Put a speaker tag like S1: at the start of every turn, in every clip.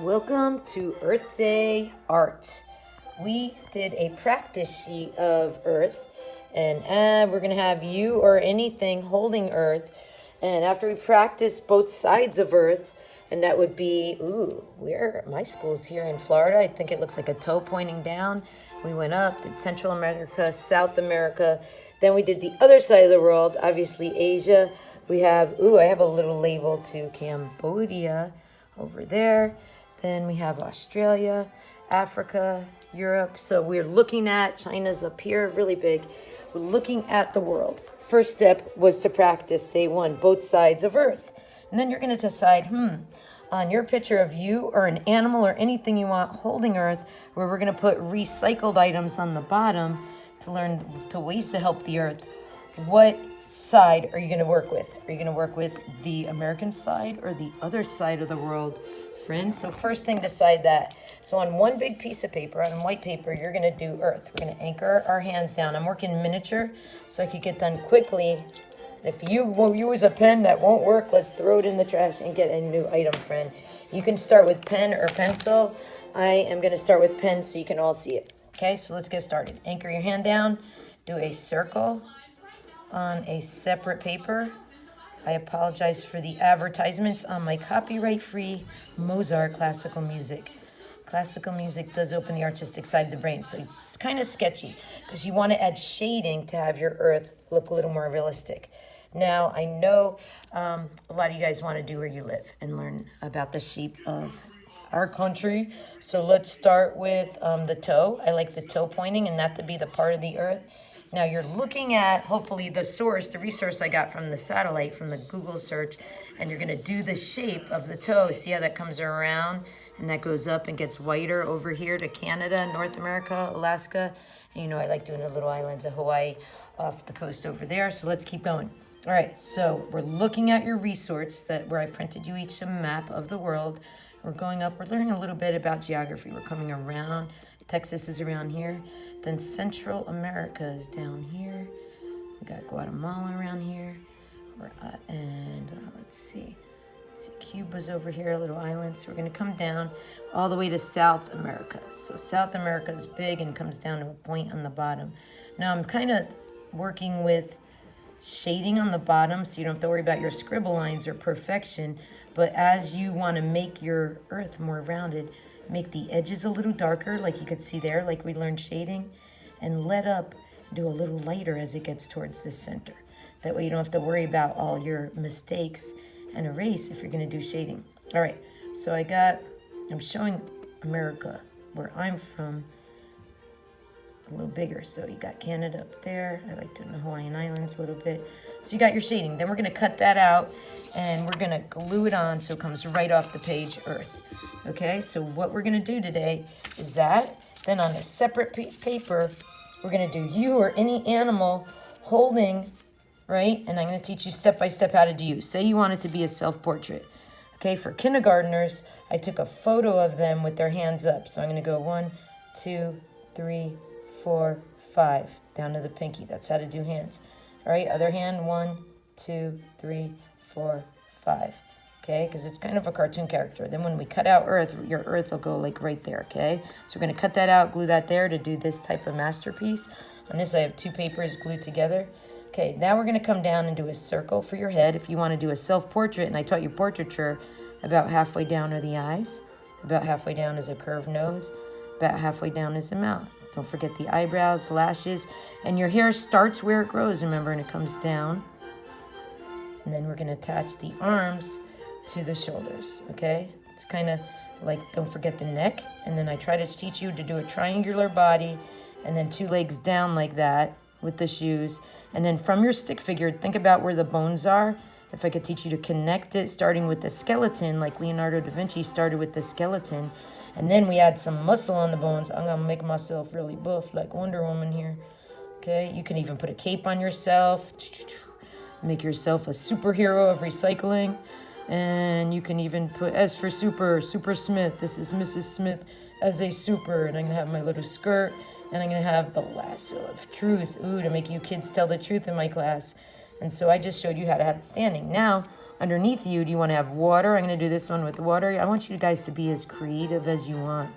S1: Welcome to Earth Day Art. We did a practice sheet of Earth, and we're going to have you or anything holding Earth. And after we practice both sides of Earth, and that would be, my school's here in Florida. I think it looks like a toe pointing down. We went up, did Central America, South America. Then we did the other side of the world, obviously Asia. We have, I have a little label to Cambodia over there. Then we have Australia, Africa, Europe. So we're looking at, China's up here, really big. We're looking at the world. First step was to practice day one, both sides of Earth. And then you're going to decide, on your picture of you or an animal or anything you want holding Earth, where we're going to put recycled items on the bottom to learn to waste to help the Earth. What side are you going to work with? Are you going to work with the American side or the other side of the world, friends? So first thing, decide that. So on one big piece of paper, on white paper, you're going to do Earth. We're going to anchor our hands down. I'm working miniature so I could get done quickly. If you will use a pen that won't work, let's throw it in the trash and get a new item, friend. You can start with pen or pencil. I am going to start with pen so you can all see it. Okay, so let's get started. Anchor your hand down. Do a circle on a separate paper. I apologize for the advertisements on my copyright-free Mozart classical music. Classical music does open the artistic side of the brain, so it's kind of sketchy because you want to add shading to have your Earth look a little more realistic. Now, I know a lot of you guys want to do where you live and learn about the shape of our country. So let's start with the toe. I like the toe pointing and that to be the part of the Earth. Now you're looking at, hopefully, the source, the resource I got from the satellite, from the Google search, and you're going to do the shape of the toe. See how that comes around and that goes up and gets whiter over here to Canada, North America, Alaska. And you know I like doing the little islands of Hawaii off the coast over there. So let's keep going. All right, so we're looking at your resource where I printed you each a map of the world. We're going up. We're learning a little bit about geography. We're coming around. Texas is around here. Then Central America is down here. We got Guatemala around here. Let's see. Cuba's over here, a little island. So we're going to come down all the way to South America. So South America is big and comes down to a point on the bottom. Now I'm kind of working with shading on the bottom so you don't have to worry about your scribble lines or perfection. But as you want to make your Earth more rounded, make the edges a little darker, like you could see there, like we learned shading, and let up, do a little lighter as it gets towards the center. That way you don't have to worry about all your mistakes and erase if you're going to do shading. All right, so I'm showing America, where I'm from, a little bigger. So you got Canada up there. I like doing the Hawaiian Islands a little bit. So you got your shading. Then we're going to cut that out and we're going to glue it on so it comes right off the page, Earth. Okay, so what we're going to do today is that. Then on a separate paper, we're going to do you or any animal holding, right? And I'm going to teach you step by step how to do you. Say you want it to be a self-portrait. Okay, for kindergartners, I took a photo of them with their hands up. So I'm going to go 1, 2, 3, 4, 5, down to the pinky. That's how to do hands. All right, other hand, 1, 2, 3, 4, 5. Okay, because it's kind of a cartoon character. Then when we cut out Earth, your Earth will go like right there, okay? So we're going to cut that out, glue that there to do this type of masterpiece. On this, I have 2 papers glued together. Okay, now we're going to come down and do a circle for your head. If you want to do a self-portrait, and I taught you portraiture, about halfway down are the eyes. About halfway down is a curved nose. About halfway down is the mouth. Don't forget the eyebrows, lashes, and your hair starts where it grows, remember, and it comes down. And then we're going to attach the arms to the shoulders, okay? It's kind of like, don't forget the neck. And then I try to teach you to do a triangular body and then 2 legs down like that with the shoes. And then from your stick figure, think about where the bones are. If I could teach you to connect it, starting with the skeleton, like Leonardo da Vinci started with the skeleton. And then we add some muscle on the bones. I'm going to make myself really buff like Wonder Woman here. Okay, you can even put a cape on yourself. Make yourself a superhero of recycling. And you can even put, as for Super Smith, this is Mrs. Smith as a super. And I'm going to have my little skirt. And I'm going to have the lasso of truth. To make you kids tell the truth in my class. And so I just showed you how to have it standing. Now, Underneath you, do you want to have water? I'm going to do this one with water. I want you guys to be as creative as you want.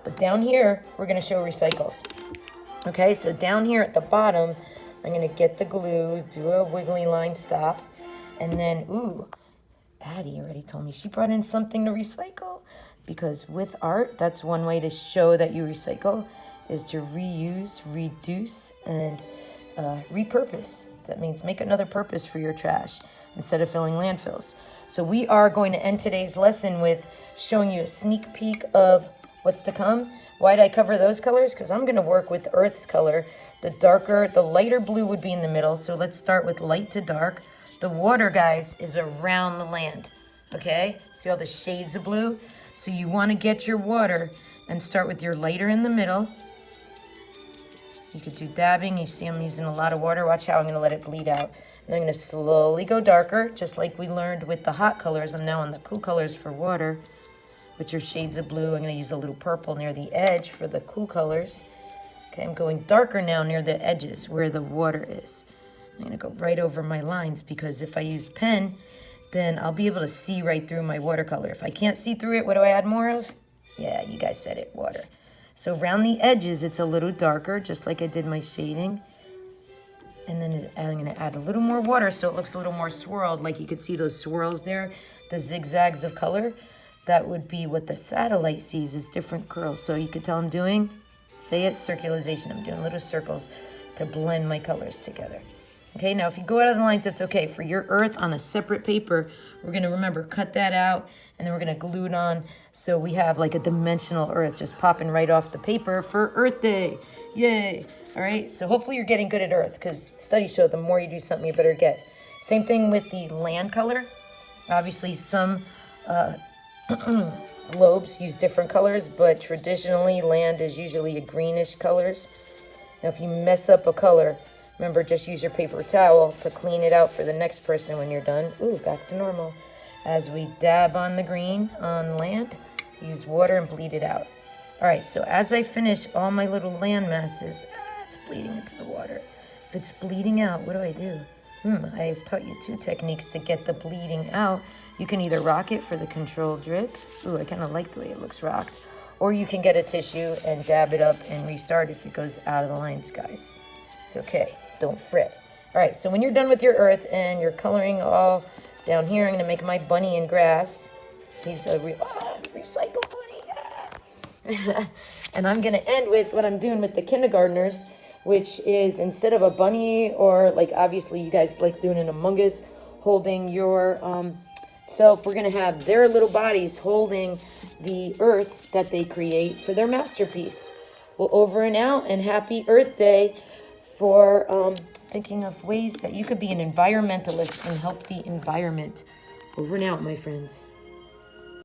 S1: But down here, we're going to show recycles. Okay, so down here at the bottom, I'm going to get the glue, do a wiggly line stop, and then, ooh, Addie already told me she brought in something to recycle, because with art, that's one way to show that you recycle, is to reuse, reduce, and repurpose. That means make another purpose for your trash instead of filling landfills. So we are going to end today's lesson with showing you a sneak peek of what's to come. Why did I cover those colors? Because I'm going to work with Earth's color. The lighter blue would be in the middle. So let's start with light to dark. The water, guys, is around the land. Okay? See all the shades of blue? So you want to get your water and start with your lighter in the middle. You could do dabbing. You see I'm using a lot of water. Watch how I'm going to let it bleed out. And I'm going to slowly go darker, just like we learned with the hot colors. I'm now on the cool colors for water. With your shades of blue, I'm going to use a little purple near the edge for the cool colors. Okay, I'm going darker now near the edges where the water is. I'm going to go right over my lines, because if I use pen, then I'll be able to see right through my watercolor. If I can't see through it, what do I add more of? Yeah, you guys said it, water. So around the edges, it's a little darker, just like I did my shading. And then I'm going to add a little more water so it looks a little more swirled, like you could see those swirls there, the zigzags of color. That would be what the satellite sees as different curls. So you could tell I'm doing, say it, circularization. I'm doing little circles to blend my colors together. Okay, now if you go out of the lines, that's okay. For your earth on a separate paper, we're going to remember, cut that out, and then we're going to glue it on so we have like a dimensional earth just popping right off the paper for Earth Day. Yay! All right, so hopefully you're getting good at earth, because studies show the more you do something, you better get. Same thing with the land color. Obviously, some globes use different colors, but traditionally land is usually a greenish colors. Now if you mess up a color, remember, just use your paper towel to clean it out for the next person when you're done. Ooh, back to normal. As we dab on the green on land, use water and bleed it out. All right, so as I finish all my little land masses, it's bleeding into the water. If it's bleeding out, what do I do? I've taught you 2 techniques to get the bleeding out. You can either rock it for the controlled drip. Ooh, I kind of like the way it looks rocked. Or you can get a tissue and dab it up and restart if it goes out of the lines, guys. It's okay. Don't fret. All right, so when you're done with your earth and you're coloring all down here, I'm going to make my bunny in grass. He's a recycle bunny. Yeah. And I'm going to end with what I'm doing with the kindergartners, which is instead of a bunny, or like obviously you guys like doing an Among Us, holding your self, we're going to have their little bodies holding the earth that they create for their masterpiece. Well, over and out, and happy Earth Day for thinking of ways that you could be an environmentalist and help the environment. Over and out, my friends.